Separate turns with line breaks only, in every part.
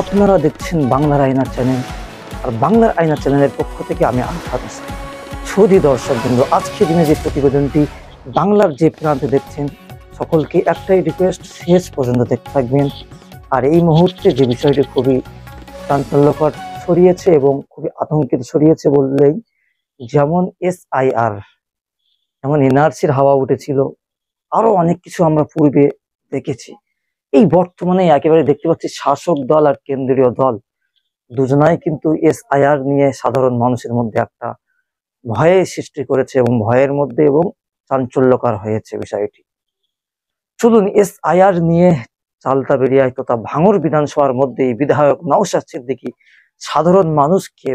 আপনারা দেখছেন বাংলার আয়না চ্যানেল, আর বাংলার আয়না চ্যানেলের পক্ষ থেকে আমি আরাফাত হোসেন। সুধী দর্শকবৃন্দ, আজকের দিনে যে প্রতিবেদনটি বাংলার যে প্রান্তে দেখছেন, সকলকে একটাই রিকোয়েস্ট, শেষ পর্যন্ত দেখতে থাকবেন। আর এই মুহূর্তে যে বিষয়টি খুবই চাঞ্চল্যকর ছড়িয়েছে এবং খুবই আতঙ্কিত ছড়িয়েছে বললেই, যেমন SIR, যেমন এনআরসির হাওয়া উঠেছিল, আরো অনেক কিছু আমরা পূর্বে দেখেছি। এই বর্তমানে একেবারে দেখতে পাচ্ছি শাসক দল আর কেন্দ্রীয় দল দুজনাই কিন্তু SIR নিয়ে সাধারণ মানুষের মধ্যে একটা ভয়ের সৃষ্টি করেছে এবং ভয়ের মধ্যে এবং চাঞ্চল্যকর হয়েছে বিষয়টি। চলুন SIR নিয়ে চালতাবেড়িয়া তথা ভাঙড় বিধানসভার মধ্যে বিধায়ক নওশাদ সিদ্দিকী সাধারণ মানুষকে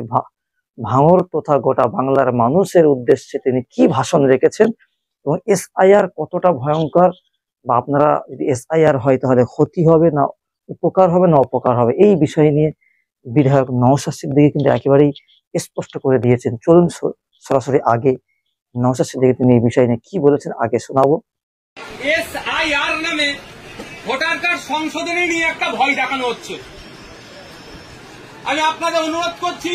ভাঙড় তথা গোটা বাংলার মানুষের উদ্দেশ্যে তিনি কি ভাষণ রেখেছেন এবং SIR কতটা ভয়ঙ্কর, বা আপনারা যদি SIR হয় তাহলে ক্ষতি হবে না উপকার হবে না অপকার হবে, এই বিষয় নিয়ে বিধায়ক নওশাদ সিদ্দিকী কিন্তু একেবারেই স্পষ্ট করে দিয়েছেন। চলুন সরাসরি আগে নওশাদ সিদ্দিকী তিনি এই বিষয় নিয়ে কি বলেছেন আগে শোনাবো।
SIR নামে ভোটার কার্ড সংশোধনী নিয়ে একটা ভয় দেখানো হচ্ছে। আমি আপনাদের অনুরোধ করছি,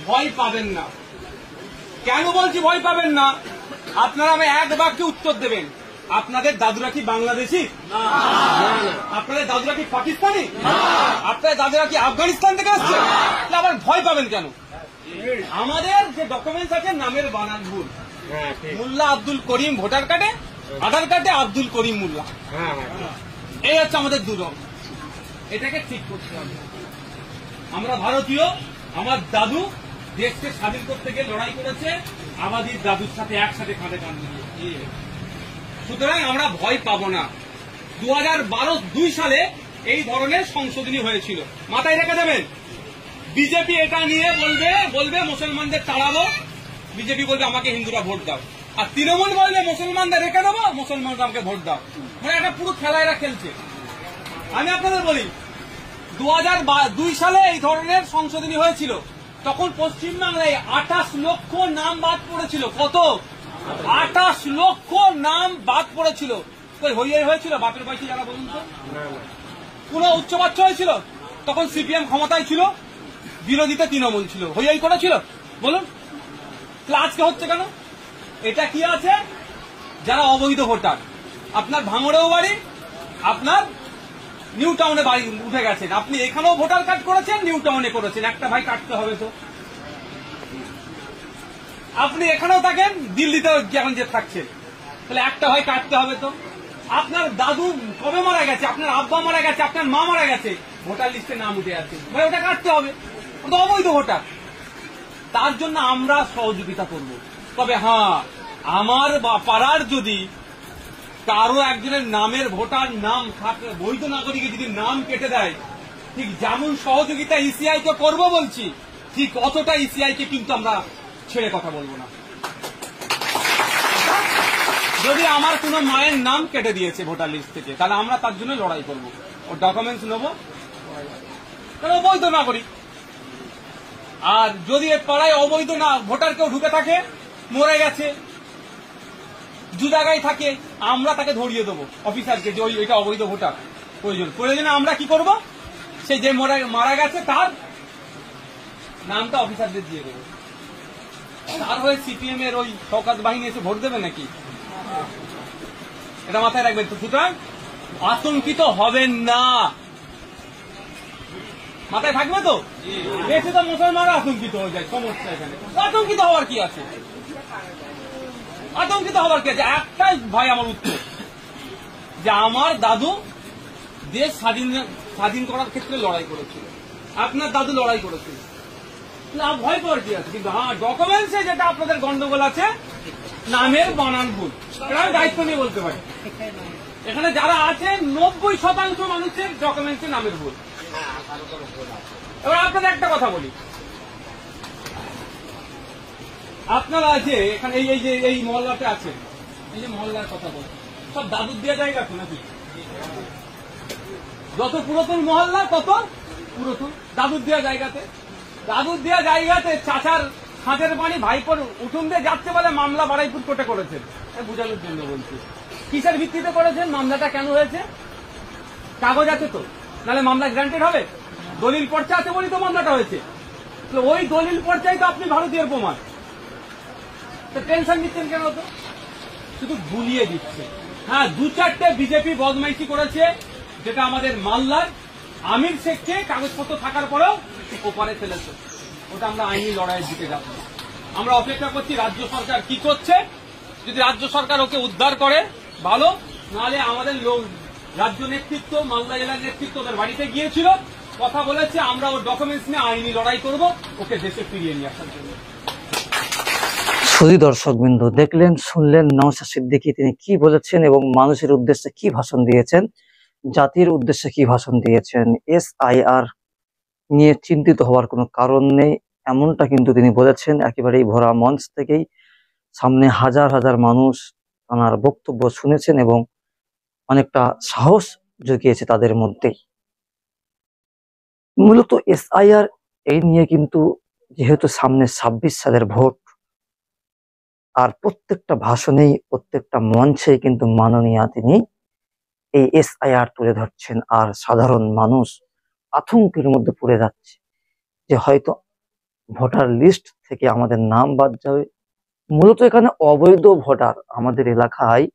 ভয় পাবেন না। কেন বলছি ভয় পাবেন না? আপনারা আমি এক বাক্যে উত্তর দেবেন। আপনাদের দাদুরা কি বাংলাদেশি? আপনাদের দাদুরা কি পাকিস্তানি? আপনাদের দাদুরা কি আফগানিস্তান থেকে আসছে? আবার ভয় পাবেন কেন? আমাদের যে ডকুমেন্টস আছে নামের বানান ভুল। মোল্লা আব্দুল করিম ভোটার কার্ডে, আধার কার্ডে আব্দুল করিম মোল্লা, এই হচ্ছে আমাদের দুরকম। এটাকে ঠিক করতে হবে। আমরা ভারতীয়, আমার দাদু দেশকে স্বাধীন করতে গিয়ে লড়াই করেছে আবাদির দাদুর সাথে একসাথে কাঁধে কাঁধ মিলিয়ে। সুতরাং আমরা ভয় পাবো না। 2002 সালে এই ধরনের সংশোধনী হয়েছিল, মাথায় রেখে দেবেন। বিজেপি এটা নিয়ে বলবে মুসলমানদের তাড়াবো, বিজেপি বলবে আমাকে হিন্দুরা ভোট দাও, আর তৃণমূল বলবে মুসলমানদের রেখে দেবো, মুসলমানরা আমাকে ভোট দাও। মানে একটা পুরো খেলা এরা খেলছে। আমি আপনাদের বলি, 2002 সালে এই ধরনের সংশোধনী হয়েছিল, তখন পশ্চিমবাংলায় 28 লক্ষ নাম বাদ পড়েছিল। কত? 28 লক্ষ নাম বাদ পড়েছিল। হইয়াই হয়েছিল বাপের বাড়ি যারা বলুন তো? কোন উচ্চবাচ্য হয়েছিল? তখন CPM ক্ষমতায় ছিল, বিরোধীতে তৃণমূল ছিল, হইয়াই করেছিল বলুন? আজকে হচ্ছে কেন? এটা কি আছে? যারা অবৈধ ভোটার, আপনার ভাঙড়েও বাড়ি, আপনার নিউ টাউনে বাড়ি উঠে গেছেন, আপনি এখানেও ভোটার কার্ড করেছেন, নিউ টাউনে করেছেন, একটা ভাই কাটতে হবে তো। আপনি এখানেও থাকেন, দিল্লিতেও এখন যে থাকছেন, তাহলে একটা ভাই কাটতে হবে তো। আপনার দাদু কবে মারা গেছে, আপনার আব্বা মারা গেছে, আপনার মা মারা গেছে, ভোটার লিস্টে নাম উঠে আছে, ভাই ওটা কাটতে হবে, ওটা অবৈধ ভোটার। তার জন্য আমরা সহযোগিতা করব। তবে হ্যাঁ, আমার পাড়ার যদি কারো একজনের নামের ভোটার নাম থাকে, বৈধ নাগরিকের যদি নাম কেটে দেয়, ঠিক যেমন সহযোগিতা ECI কে করবো বলছি, ঠিক অতটা ECI কে কিন্তু আমরা ছেড়ে কথা বলবো না। যদি আমার কোনো মায়ের নাম কেটে দিয়েছে ভোটার লিস্ট থেকে, তাহলে আমরা তার জন্য লড়াই করবো, ওর ডকুমেন্টস নেবো, তাহলে অবৈধ নাগরিক। আর যদি পাড়ায় অবৈধ না ভোটার কেউ ঢুকে থাকে, মরে গেছে, দু জায়গায় থাকে, আমরা তাকে ধরিয়ে দেবো অফিসারকে যে এটা অবৈধ ভোটার। প্রয়োজনে আমরা কি করব, সে যে মারা গেছে তার নামটা অফিসারদের দিয়ে দেবো। তার হয়ে CPM এর ওই শওকত বাহিনী এসে ভোট দেবে নাকি? এটা মাথায় রাখবেন তো। সুতরাং আতঙ্কিত হবেন না, মাথায় থাকবে তো। দেশে তো মুসলমানরা আতঙ্কিত হয়ে যায়, সমস্যা এখানে। আতঙ্কিত হওয়ার কি আছে? আতঙ্কিত হওয়ার কি আছে? একটাই ভাই আমার উত্তর, যে আমার দাদু দেশ স্বাধীন করার ক্ষেত্রে লড়াই করেছিল, আপনার দাদু লড়াই করেছিল, ভয় পাওয়ার কি আছে? কিন্তু হ্যাঁ, ডকুমেন্টসে যেটা আপনাদের গন্ডগোল আছে, নামের বানান ভুল, এটা আমি দায়িত্ব নিয়ে বলতে পারি। এখানে যারা আছেন 90% মানুষের ডকুমেন্টসে নামের ভুল। এবার আপনাদের একটা কথা বলি, আপনারা আছে এখানে এই মহল্লাতে আছেন, এই যে মহল্লার কথা বলছেন, সব দাদুর দেওয়া জায়গা তো নাকি? যত পুরাতন মহল্লা তত পুরাতন দাদুর দেওয়া জায়গাতে। দাদুর দেওয়া জায়গাতে চাচার খাঁচের পানি ভাইপোর উঠুন দিয়ে যাচ্ছে বলে মামলা বাড়াইপুর কোর্টে করেছেন। বোঝানোর জন্য বলছি, কিসের ভিত্তিতে করেছেন, মামলাটা কেন হয়েছে, কাগজ আছে তো, নাহলে মামলা গ্রান্টেড হবে? দলিল পর্চা আছে বলেই তো মামলাটা হয়েছে। তো ওই দলিল পর্চাই তো আপনি ভারতীয় প্রমাণ, তো টেনশন নিচ্ছেন কেন? তো শুধু গুলিয়ে দিচ্ছে। হ্যাঁ, 2-4টে বিজেপি বদমাইশি করেছে, যেটা আমাদের মাল্লার আমির শেখকে কাগজপত্র থাকার পরেও ওপারে ফেলেছে। ওটা আমরা আইনি লড়াইয়ের দিকে যাব। আমরা অপেক্ষা করছি রাজ্য সরকার কি করছে। যদি রাজ্য সরকার ওকে উদ্ধার করে ভালো, নাহলে আমাদের লোক রাজ্য নেতৃত্ব, মালদা জেলার নেতৃত্ব ওদের বাড়িতে গিয়েছিল, কথা বলেছে, আমরা ওর ডকুমেন্টস নিয়ে আইনি লড়াই করব ওকে দেশে ফিরিয়ে নিয়ে আসার জন্য।
সুধী দর্শকবৃন্দ, দেখলেন শুনলেন নওশাদ সিদ্দিকী তিনি কি বলেছেন এবং মানুষের উদ্দেশ্যে কি ভাষণ দিয়েছেন, জাতির উদ্দেশ্যে কি ভাষণ দিয়েছেন। SIR নিয়ে চিন্তিত হওয়ার কোনো কারণ নেই, এমনটা কিন্তু তিনি বলেছেন একেবারেই ভরা মঞ্চ থেকেই। সামনে হাজার হাজার মানুষ তার বক্তব্য শুনেছেন এবং অনেকটা সাহস জুগিয়েছে তাদের মধ্যে। মূলত SIR এই নিয়ে কিন্তু, যেহেতু সামনে 26 সালের ভোট, আর প্রত্যেকটা ভাষণেই প্রত্যেকটা মঞ্চে কিন্তু মাননীয়া তিনি এই SIR তুলে ধরছেন, আর সাধারণ মানুষ আতঙ্কের মধ্যে পড়ে যাচ্ছে যে হয়তো ভোটার লিস্ট থেকে আমাদের নাম বাদ যাবে। মূলত এখানে অবৈধ ভোটার, আমাদের এলাকায়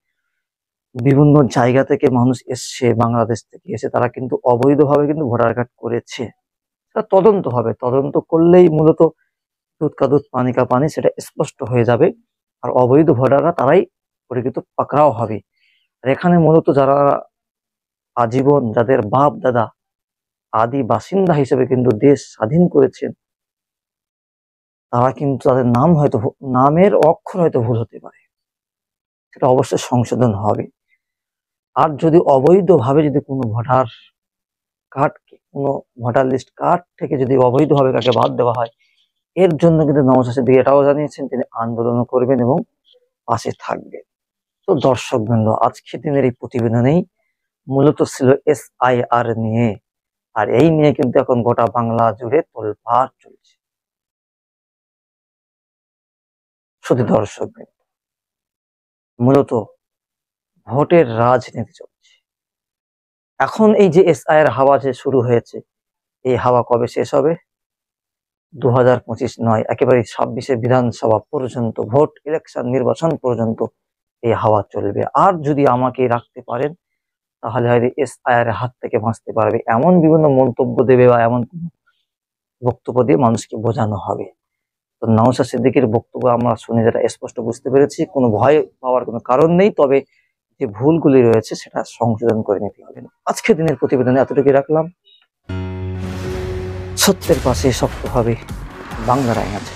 বিভিন্ন জায়গা থেকে মানুষ এসছে, বাংলাদেশ থেকে এসে তারা কিন্তু অবৈধভাবে কিন্তু ভোটার কার্ড করেছে। সেটা তদন্ত হবে, তদন্ত করলেই মূলত দুধ কা দুধ পানি কা পানি সেটা স্পষ্ট হয়ে যাবে। আর অবৈধ ভোটাররা তারাই পরিচিত পাকড়াও হবে। আর এখানে মূলত যারা আজীবন, যাদের বাপ দাদা আদি বাসিন্দা হিসেবে কিন্তু দেশ স্বাধীন করেছেন, তারা কিন্তু তাদের নাম হয়তো, নামের অক্ষর হয়তো ভুল হতে পারে, সেটা অবশ্যই সংশোধন হবে। আর যদি অবৈধভাবে যদি কোনো ভোটার কার্ড, কোনো ভোটার লিস্ট কার্ড থেকে যদি অবৈধভাবে কাকে বাদ দেওয়া হয়, এর জন্য কিন্তু নওশাদ সিদ্দিকী এটাও জানিয়েছেন তিনি আন্দোলন করবেন এবং পাশে থাকবেন। তো দর্শকবৃন্দ, আজকে দিনের এই প্রতিবেদনেই মূলত ছিল SIR নিয়ে, আর এই নিয়ে কিন্তু এখন গোটা বাংলা জুড়ে তোলপাড় চলছে। শুধু দর্শকবৃন্দ, মূলত ভোটের রাজনীতি চলছে এখন। এই যে SIR হাওয়া যে শুরু হয়েছে, এই হাওয়া কবে শেষ হবে? 2025 নয়, একেবারে 26 বিধানসভা পর্যন্ত, ভোট, ইলেকশন, নির্বাচন পর্যন্ত এই হাওয়া চলবে। আর যদি আমাকে রাখতে পারেন, তাহলে হয়তো SIR হাত থেকে বাঁচতে পারবে, এমন বিভিন্ন মন্তব্য দেবে বা এমন বক্তব্য দিয়ে মানুষকে বোঝানো হবে। তো নওশাদ সিদ্দিকীর বক্তব্য আমরা শুনে যেটা স্পষ্ট বুঝতে পেরেছি, কোনো ভয় পাওয়ার কোনো কারণ নেই, তবে যে ভুলগুলি রয়েছে সেটা সংশোধন করে নিতে হবে। আজকে দিনের প্রতিবেদনে এতটুকুই রাখলাম। সত্যের পাশে শক্ত হবে বাংলার আইন আছে।